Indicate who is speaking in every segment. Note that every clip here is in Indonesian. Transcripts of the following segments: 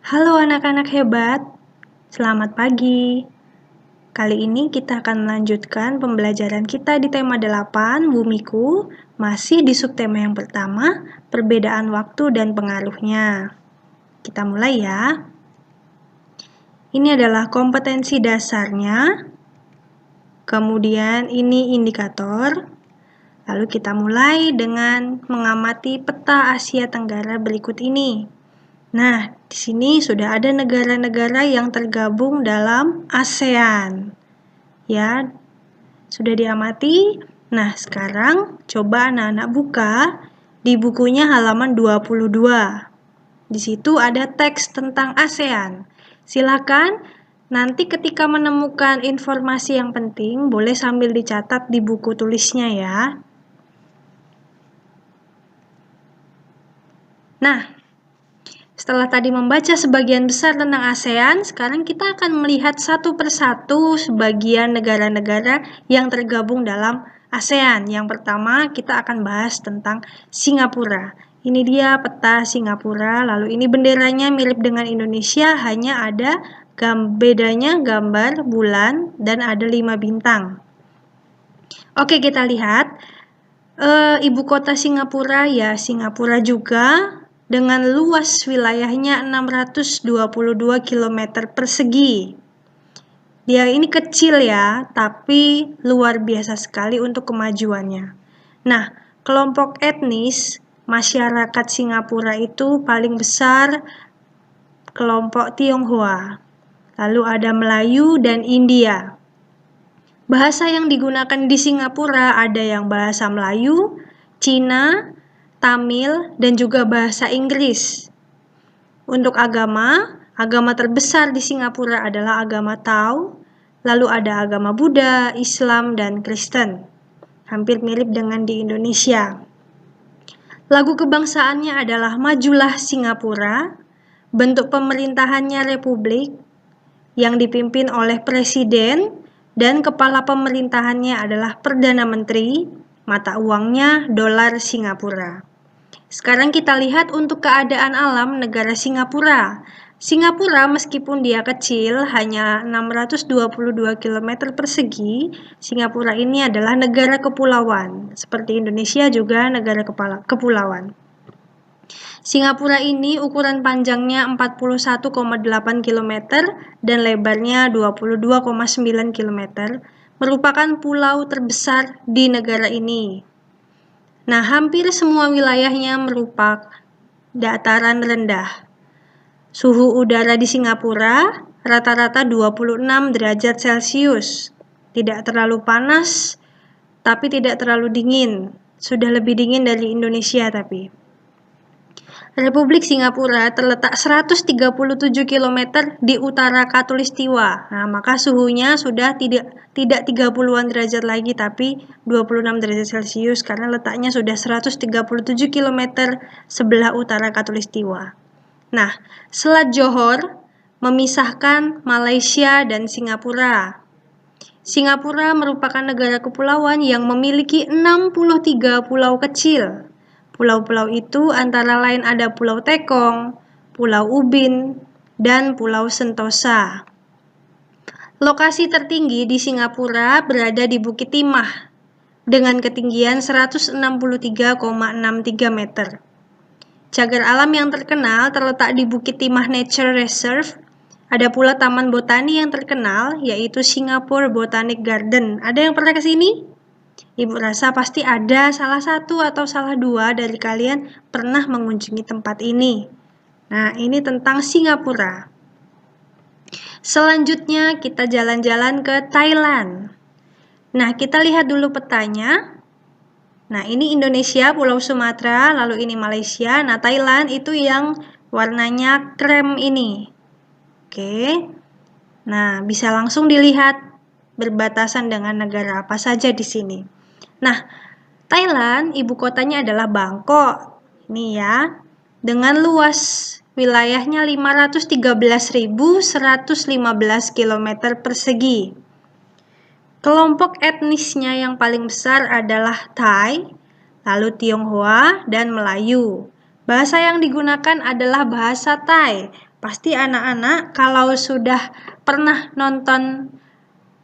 Speaker 1: Halo anak-anak hebat, selamat pagi. Kali ini kita akan melanjutkan pembelajaran kita di tema 8, Bumiku, masih di subtema yang pertama, perbedaan waktu dan pengaruhnya. Kita mulai ya. Ini adalah kompetensi dasarnya, kemudian ini indikator. Lalu kita mulai dengan mengamati peta Asia Tenggara berikut ini. Nah, di sini sudah ada negara-negara yang tergabung dalam ASEAN. Ya, sudah diamati. Nah, sekarang coba anak-anak buka di bukunya halaman 22. Di situ ada teks tentang ASEAN. Silakan nanti ketika menemukan informasi yang penting, boleh sambil dicatat di buku tulisnya ya. Nah, setelah tadi membaca sebagian besar tentang ASEAN, sekarang kita akan melihat satu persatu sebagian negara-negara yang tergabung dalam ASEAN. Yang pertama, kita akan bahas tentang Singapura. Ini dia peta Singapura, lalu ini benderanya mirip dengan Indonesia, hanya ada bedanya gambar bulan dan ada 5 bintang. Oke, kita lihat. Ibu kota Singapura ya Singapura juga, dengan luas wilayahnya 622 km persegi. Dia ini kecil ya, tapi luar biasa sekali untuk kemajuannya. Nah, kelompok etnis masyarakat Singapura itu paling besar kelompok Tionghoa. Lalu ada Melayu dan India. Bahasa yang digunakan di Singapura ada yang bahasa Melayu, Cina, Tamil, dan juga bahasa Inggris. Untuk agama terbesar di Singapura adalah agama Tao, lalu ada agama Buddha, Islam, dan Kristen. Hampir mirip dengan di Indonesia. Lagu kebangsaannya adalah Majulah Singapura, bentuk pemerintahannya republik, yang dipimpin oleh presiden, dan kepala pemerintahannya adalah Perdana Menteri, mata uangnya dolar Singapura. Sekarang kita lihat untuk keadaan alam negara Singapura. Singapura meskipun dia kecil, hanya 622 km persegi, Singapura ini adalah negara kepulauan. Seperti Indonesia juga negara kepulauan. Singapura ini ukuran panjangnya 41,8 km dan lebarnya 22,9 km, merupakan pulau terbesar di negara ini. Nah, hampir semua wilayahnya merupakan dataran rendah. Suhu udara di Singapura rata-rata 26 derajat Celcius. Tidak terlalu panas, tapi tidak terlalu dingin. Sudah lebih dingin dari Indonesia tapi. Republik Singapura terletak 137 km di utara Khatulistiwa. Nah, maka suhunya sudah tidak 30-an derajat lagi, tapi 26 derajat Celcius karena letaknya sudah 137 km sebelah utara Khatulistiwa. Nah, Selat Johor memisahkan Malaysia dan Singapura. Singapura merupakan negara kepulauan yang memiliki 63 pulau kecil. Pulau-pulau itu antara lain ada Pulau Tekong, Pulau Ubin, dan Pulau Sentosa. Lokasi tertinggi di Singapura berada di Bukit Timah dengan ketinggian 163,63 meter. Cagar alam yang terkenal terletak di Bukit Timah Nature Reserve. Ada pula taman botani yang terkenal, yaitu Singapore Botanic Garden. Ada yang pernah ke sini? Ibu rasa pasti ada salah satu atau salah dua dari kalian pernah mengunjungi tempat ini. Nah, ini tentang Singapura. Selanjutnya kita jalan-jalan ke Thailand. Nah, kita lihat dulu petanya. Nah, ini Indonesia, Pulau Sumatera, lalu ini Malaysia. Nah, Thailand itu yang warnanya krem ini. Oke. Nah, bisa langsung dilihat berbatasan dengan negara apa saja di sini. Nah, Thailand ibu kotanya adalah Bangkok. Ini ya. Dengan luas wilayahnya 513.115 km persegi. Kelompok etnisnya yang paling besar adalah Thai, lalu Tionghoa, dan Melayu. Bahasa yang digunakan adalah bahasa Thai. Pasti anak-anak kalau sudah pernah nonton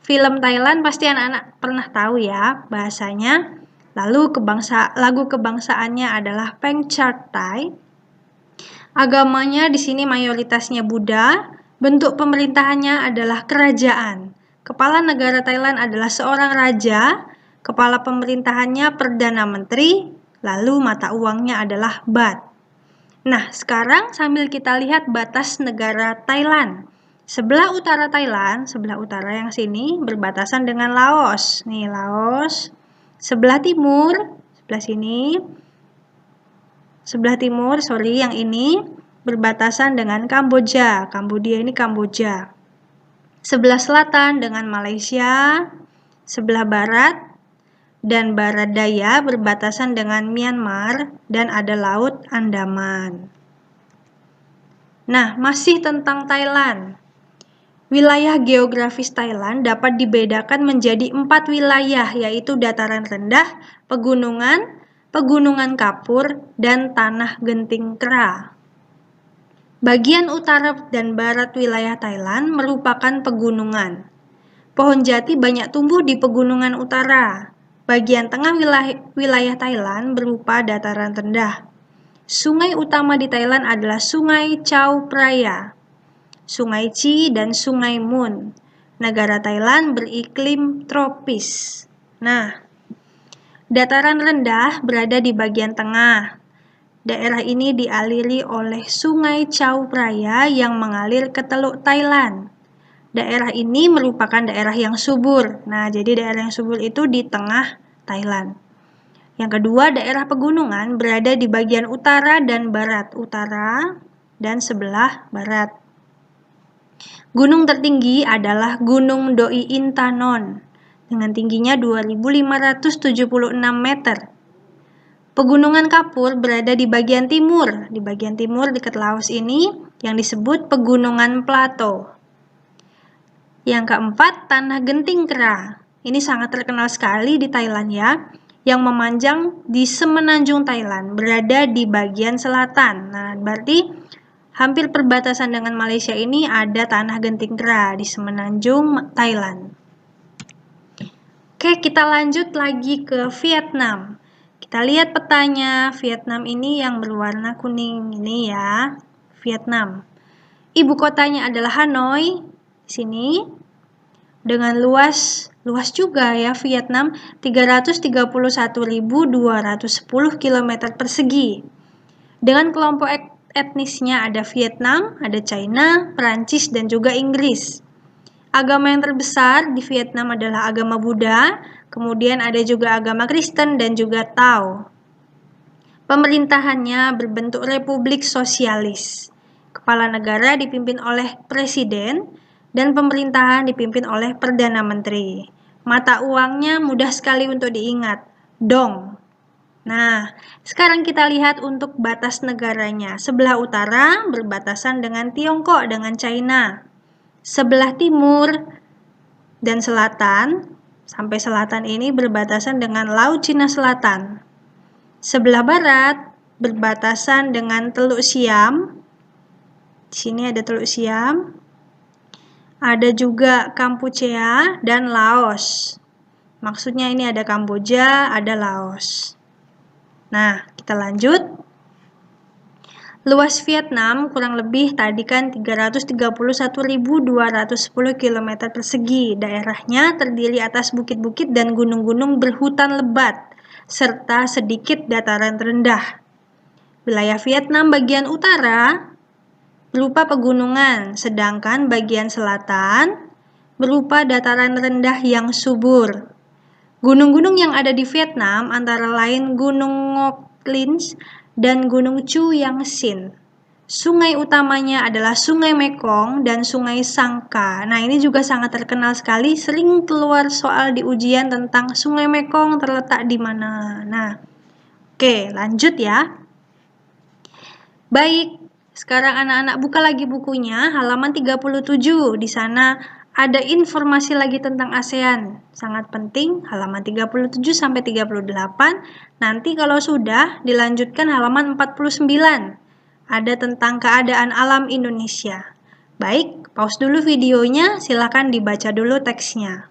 Speaker 1: film Thailand, pasti anak-anak pernah tahu ya bahasanya. Lalu lagu kebangsaannya adalah Peng Chart Thai. Agamanya di sini mayoritasnya Buddha. Bentuk pemerintahannya adalah kerajaan. Kepala negara Thailand adalah seorang raja. Kepala pemerintahannya Perdana Menteri. Lalu mata uangnya adalah baht. Nah, sekarang sambil kita lihat batas negara Thailand. Sebelah utara Thailand, sebelah utara yang sini berbatasan dengan Laos. Nih, Laos. Sebelah timur, sebelah sini. Sebelah timur, yang ini berbatasan dengan Kamboja. Kambodia ini Kamboja. Sebelah selatan dengan Malaysia. Sebelah barat dan barat daya berbatasan dengan Myanmar dan ada Laut Andaman. Nah, masih tentang Thailand. Wilayah geografis Thailand dapat dibedakan menjadi 4 wilayah, yaitu dataran rendah, pegunungan, pegunungan kapur, dan tanah genting kera. Bagian utara dan barat wilayah Thailand merupakan pegunungan. Pohon jati banyak tumbuh di pegunungan utara. Bagian tengah wilayah Thailand berupa dataran rendah. Sungai utama di Thailand adalah Sungai Chao Phraya, Sungai Chi, dan Sungai Mun. Negara Thailand beriklim tropis. Nah, dataran rendah berada di bagian tengah. Daerah ini dialiri oleh Sungai Chao Phraya yang mengalir ke Teluk Thailand. Daerah ini merupakan daerah yang subur. Nah, jadi daerah yang subur itu di tengah Thailand. Yang kedua, daerah pegunungan berada di bagian utara dan barat. Utara dan sebelah barat. Gunung tertinggi adalah Gunung Doi Intanon dengan tingginya 2.576 meter. Pegunungan kapur berada di bagian timur. Di bagian timur dekat Laos ini yang disebut Pegunungan Plateau. Yang keempat, Tanah Genting Kera. Ini sangat terkenal sekali di Thailand ya, yang memanjang di semenanjung Thailand, berada di bagian selatan. Nah, berarti hampir perbatasan dengan Malaysia ini ada Tanah Genting Kera di semenanjung Thailand. Oke, kita lanjut lagi ke Vietnam. Kita lihat petanya. Vietnam ini yang berwarna kuning ini ya, Vietnam. Ibu kotanya adalah Hanoi. Sini dengan luas juga ya Vietnam, 331.210 km persegi. Dengan kelompok etnisnya ada Vietnam, ada China, Perancis, dan juga Inggris. Agama yang terbesar di Vietnam adalah agama Buddha, kemudian ada juga agama Kristen dan juga Tao. Pemerintahannya berbentuk republik sosialis. Kepala negara dipimpin oleh presiden, dan pemerintahan dipimpin oleh Perdana Menteri. Mata uangnya mudah sekali untuk diingat, dong. Nah, sekarang kita lihat untuk batas negaranya. Sebelah utara berbatasan dengan Tiongkok, dengan China. Sebelah timur dan selatan, sampai selatan ini berbatasan dengan Laut Cina Selatan. Sebelah barat berbatasan dengan Teluk Siam. Di sini ada Teluk Siam. Ada juga Kampuchea dan Laos. Maksudnya ini ada Kamboja, ada Laos. Nah, kita lanjut. Luas Vietnam kurang lebih tadi kan 331.210 km persegi. Daerahnya terdiri atas bukit-bukit dan gunung-gunung berhutan lebat, serta sedikit dataran rendah. Wilayah Vietnam bagian utara berupa pegunungan, sedangkan bagian selatan berupa dataran rendah yang subur. Gunung-gunung yang ada di Vietnam antara lain Gunung Ngoc Linh dan Gunung Chu Yang Sin. Sungai utamanya adalah Sungai Mekong dan Sungai Sangka. Nah, ini juga sangat terkenal sekali, sering keluar soal di ujian tentang Sungai Mekong terletak di mana. Nah, oke, lanjut ya. Baik, sekarang anak-anak buka lagi bukunya, halaman 37. Di sana ada informasi lagi tentang ASEAN. Sangat penting, halaman 37 sampai 38. Nanti kalau sudah dilanjutkan halaman 49. ada tentang keadaan alam Indonesia. Baik, pause dulu videonya, silakan dibaca dulu teksnya.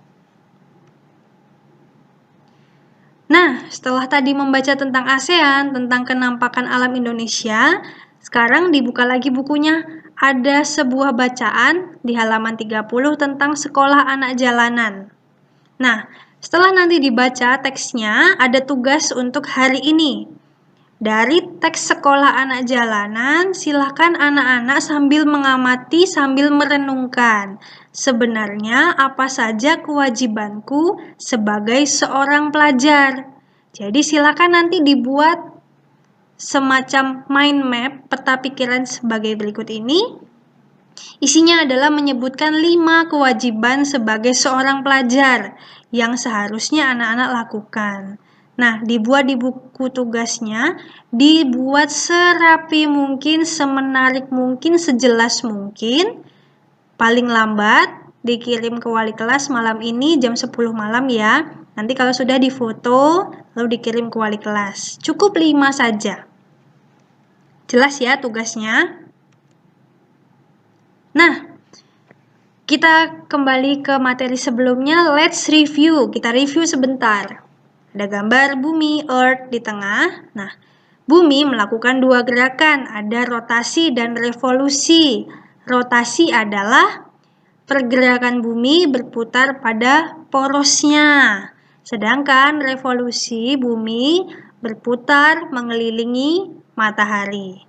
Speaker 1: Nah, setelah tadi membaca tentang ASEAN, tentang kenampakan alam Indonesia, sekarang dibuka lagi bukunya. Ada sebuah bacaan di halaman 30 tentang sekolah anak jalanan. Nah, setelah nanti dibaca teksnya, ada tugas untuk hari ini. Dari teks sekolah anak jalanan, silakan anak-anak sambil mengamati, sambil merenungkan. Sebenarnya apa saja kewajibanku sebagai seorang pelajar? Jadi silakan nanti dibuat semacam mind map peta pikiran sebagai berikut ini. Isinya adalah menyebutkan 5 kewajiban sebagai seorang pelajar yang seharusnya anak-anak lakukan. Nah, dibuat di buku tugasnya, dibuat serapi mungkin, semenarik mungkin, sejelas mungkin. Paling lambat dikirim ke wali kelas malam ini jam 10 malam ya. Nanti kalau sudah difoto, lalu dikirim ke wali kelas. Cukup 5 saja. Jelas ya tugasnya? Nah, kita kembali ke materi sebelumnya, let's review. Kita review sebentar. Ada gambar bumi, Earth di tengah. Nah, bumi melakukan 2 gerakan, ada rotasi dan revolusi. Rotasi adalah pergerakan bumi berputar pada porosnya. Sedangkan revolusi bumi berputar mengelilingi matahari.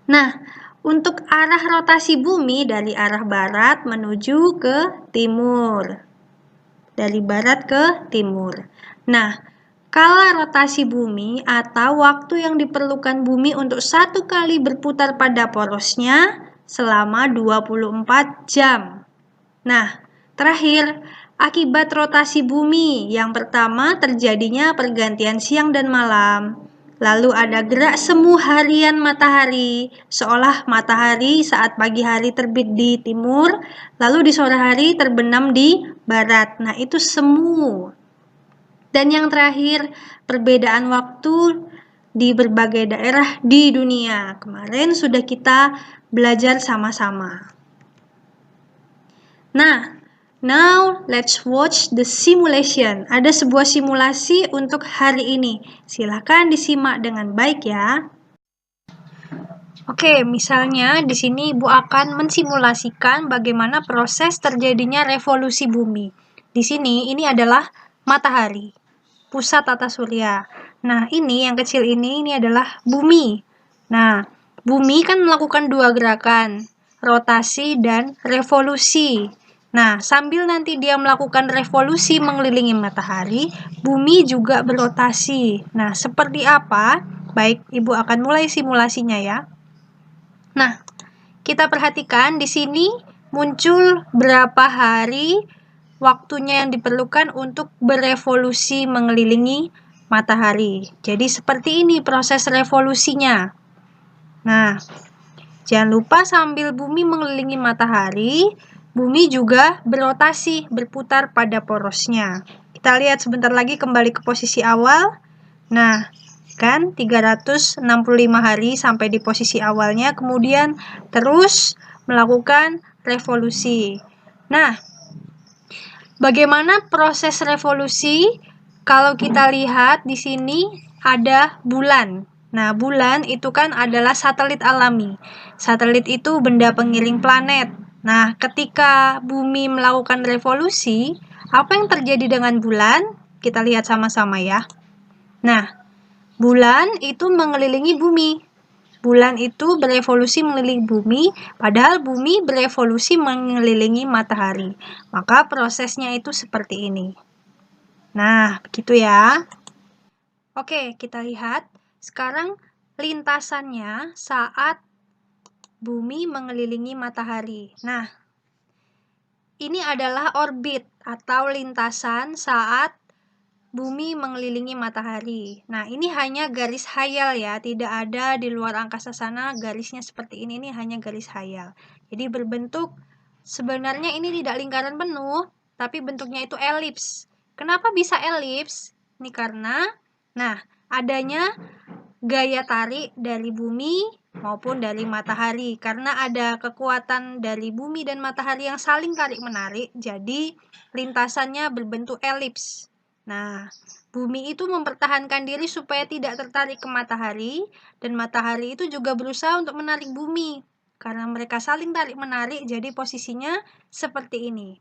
Speaker 1: Nah, untuk arah rotasi bumi dari arah barat menuju ke timur. Dari barat ke timur. Nah, kala rotasi bumi atau waktu yang diperlukan bumi untuk 1 kali berputar pada porosnya selama 24 jam. Nah, terakhir, akibat rotasi bumi, yang pertama terjadinya pergantian siang dan malam. Lalu ada gerak semu harian matahari, seolah matahari saat pagi hari terbit di timur, lalu di sore hari terbenam di barat. Nah, itu semu. Dan yang terakhir, perbedaan waktu di berbagai daerah di dunia. Kemarin sudah kita belajar sama-sama. Nah, now let's watch the simulation. Ada sebuah simulasi untuk hari ini. Silakan disimak dengan baik ya. Oke, misalnya di sini Ibu akan mensimulasikan bagaimana proses terjadinya revolusi bumi. Di sini ini adalah matahari, pusat tata surya. Nah, ini yang kecil ini adalah bumi. Nah, bumi kan melakukan 2 gerakan, rotasi dan revolusi. Nah, sambil nanti dia melakukan revolusi mengelilingi matahari, bumi juga berotasi. Nah, seperti apa? Baik, Ibu akan mulai simulasinya ya. Nah, kita perhatikan di sini muncul berapa hari waktunya yang diperlukan untuk berevolusi mengelilingi matahari. Jadi seperti ini proses revolusinya. Nah, jangan lupa sambil bumi mengelilingi matahari, bumi juga berotasi, berputar pada porosnya. Kita lihat sebentar lagi kembali ke posisi awal. Nah, kan 365 hari sampai di posisi awalnya, kemudian terus melakukan revolusi. Nah, bagaimana proses revolusi? Kalau kita lihat di sini ada bulan. Nah, bulan itu kan adalah satelit alami. Satelit itu benda pengiring planet. Nah, ketika bumi melakukan revolusi, apa yang terjadi dengan bulan? Kita lihat sama-sama ya. Nah, bulan itu mengelilingi bumi. Bulan itu berevolusi mengelilingi bumi, padahal bumi berevolusi mengelilingi matahari. Maka prosesnya itu seperti ini. Nah, begitu ya. Oke, kita lihat. Sekarang lintasannya saat bumi mengelilingi matahari. Nah, ini adalah orbit atau lintasan saat bumi mengelilingi matahari. Nah, ini hanya garis khayal ya, tidak ada di luar angkasa sana garisnya seperti ini hanya garis khayal. Jadi berbentuk, sebenarnya ini tidak lingkaran penuh, tapi bentuknya itu elips. Kenapa bisa elips? Ini karena, nah, adanya gaya tarik dari bumi maupun dari matahari. Karena ada kekuatan dari bumi dan matahari yang saling tarik-menarik, jadi lintasannya berbentuk elips. Nah, bumi itu mempertahankan diri supaya tidak tertarik ke matahari, dan matahari itu juga berusaha untuk menarik bumi. Karena mereka saling tarik-menarik, jadi posisinya seperti ini.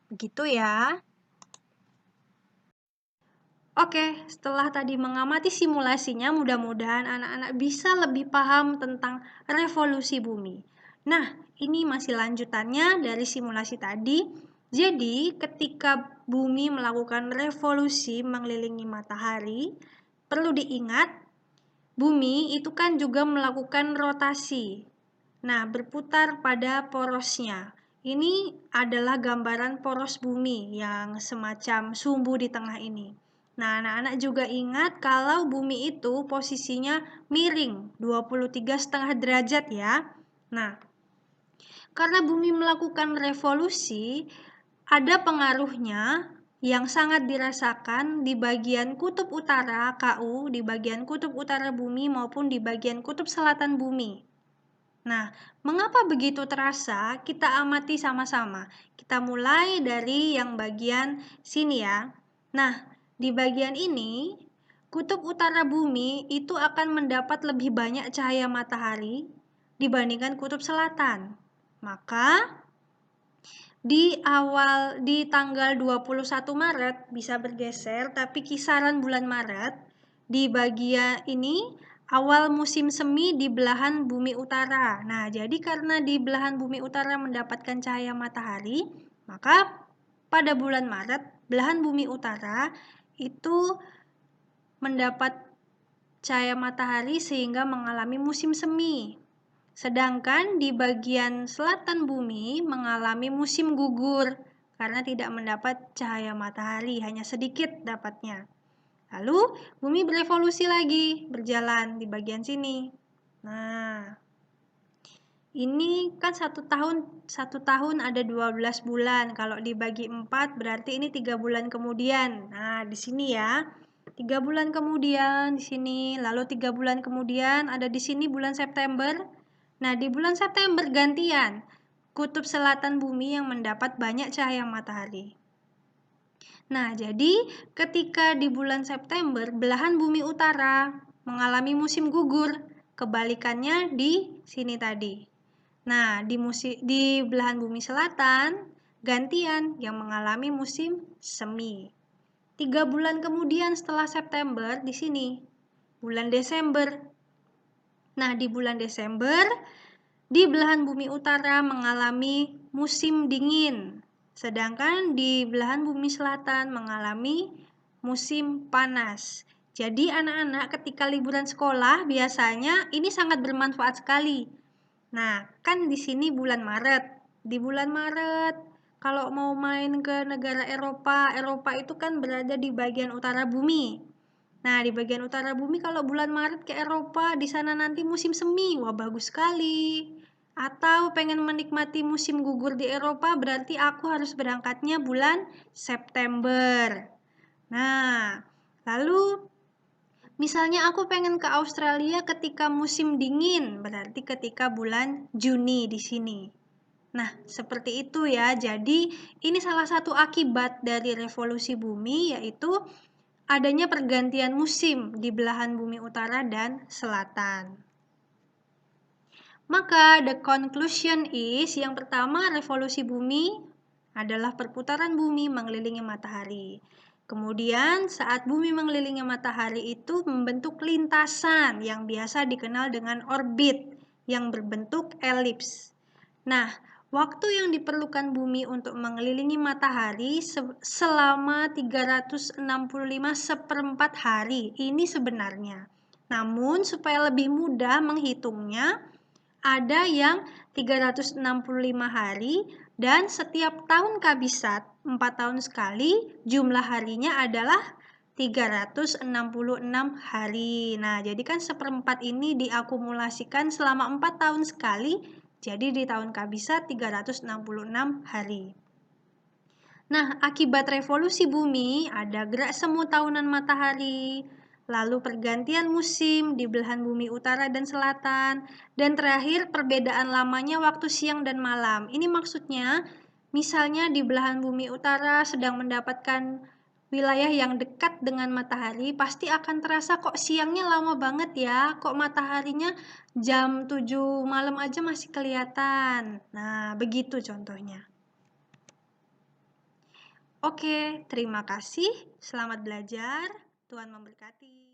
Speaker 1: Begitu ya. Oke, setelah tadi mengamati simulasinya, mudah-mudahan anak-anak bisa lebih paham tentang revolusi bumi. Nah, ini masih lanjutannya dari simulasi tadi. Jadi, ketika bumi melakukan revolusi mengelilingi matahari, perlu diingat, bumi itu kan juga melakukan rotasi. Nah, berputar pada porosnya. Ini adalah gambaran poros bumi yang semacam sumbu di tengah ini. Nah, anak-anak juga ingat kalau bumi itu posisinya miring 23,5 derajat ya. Nah, karena bumi melakukan revolusi, ada pengaruhnya yang sangat dirasakan di bagian kutub utara KU, di bagian kutub utara bumi maupun di bagian kutub selatan bumi. Nah, mengapa begitu terasa? Kita amati sama-sama. Kita mulai dari yang bagian sini ya. Nah, di bagian ini, kutub utara bumi itu akan mendapat lebih banyak cahaya matahari dibandingkan kutub selatan. Maka, di tanggal 21 Maret bisa bergeser, tapi kisaran bulan Maret, di bagian ini, awal musim semi di belahan bumi utara. Nah, jadi karena di belahan bumi utara mendapatkan cahaya matahari, maka pada bulan Maret, belahan bumi utara itu mendapat cahaya matahari sehingga mengalami musim semi. Sedangkan di bagian selatan bumi mengalami musim gugur karena tidak mendapat cahaya matahari, hanya sedikit dapatnya. Lalu bumi berevolusi lagi, berjalan di bagian sini. Nah, ini kan satu tahun ada 12 bulan. Kalau dibagi 4 berarti ini 3 bulan kemudian. Nah, di sini ya. 3 bulan kemudian di sini, lalu 3 bulan kemudian ada di sini bulan September. Nah, di bulan September gantian. Kutub selatan bumi yang mendapat banyak cahaya matahari. Nah, jadi ketika di bulan September, belahan bumi utara mengalami musim gugur. Kebalikannya di sini tadi. Nah, di belahan bumi selatan, gantian yang mengalami musim semi. 3 bulan kemudian setelah September, di sini, bulan Desember. Nah, di bulan Desember, di belahan bumi utara mengalami musim dingin. Sedangkan di belahan bumi selatan mengalami musim panas. Jadi anak-anak ketika liburan sekolah biasanya ini sangat bermanfaat sekali. Nah, kan di sini bulan Maret. Di bulan Maret, kalau mau main ke negara Eropa, Eropa itu kan berada di bagian utara bumi. Nah, di bagian utara bumi kalau bulan Maret ke Eropa, di sana nanti musim semi. Wah, bagus sekali. Atau pengen menikmati musim gugur di Eropa, berarti aku harus berangkatnya bulan September. Nah, lalu misalnya aku pengen ke Australia ketika musim dingin, berarti ketika bulan Juni di sini. Nah, seperti itu ya. Jadi, ini salah satu akibat dari revolusi bumi, yaitu adanya pergantian musim di belahan bumi utara dan selatan. Maka, the conclusion is, yang pertama, revolusi bumi adalah perputaran bumi mengelilingi matahari. Kemudian saat bumi mengelilingi matahari itu membentuk lintasan yang biasa dikenal dengan orbit yang berbentuk elips. Nah, waktu yang diperlukan bumi untuk mengelilingi matahari selama 365 hari ini sebenarnya. Namun supaya lebih mudah menghitungnya, ada yang 365 hari dan setiap tahun kabisat 4 tahun sekali jumlah harinya adalah 366 hari. Nah, jadi kan seperempat ini diakumulasikan selama 4 tahun sekali, jadi di tahun kabisat 366 hari. Nah, akibat revolusi bumi ada gerak semu tahunan matahari, lalu pergantian musim di belahan bumi utara dan selatan, dan terakhir perbedaan lamanya waktu siang dan malam. Ini maksudnya, misalnya di belahan bumi utara sedang mendapatkan wilayah yang dekat dengan matahari, pasti akan terasa kok siangnya lama banget ya, kok mataharinya jam 7 malam aja masih kelihatan. Nah, begitu contohnya. Oke, terima kasih. Selamat belajar. Tuhan memberkati.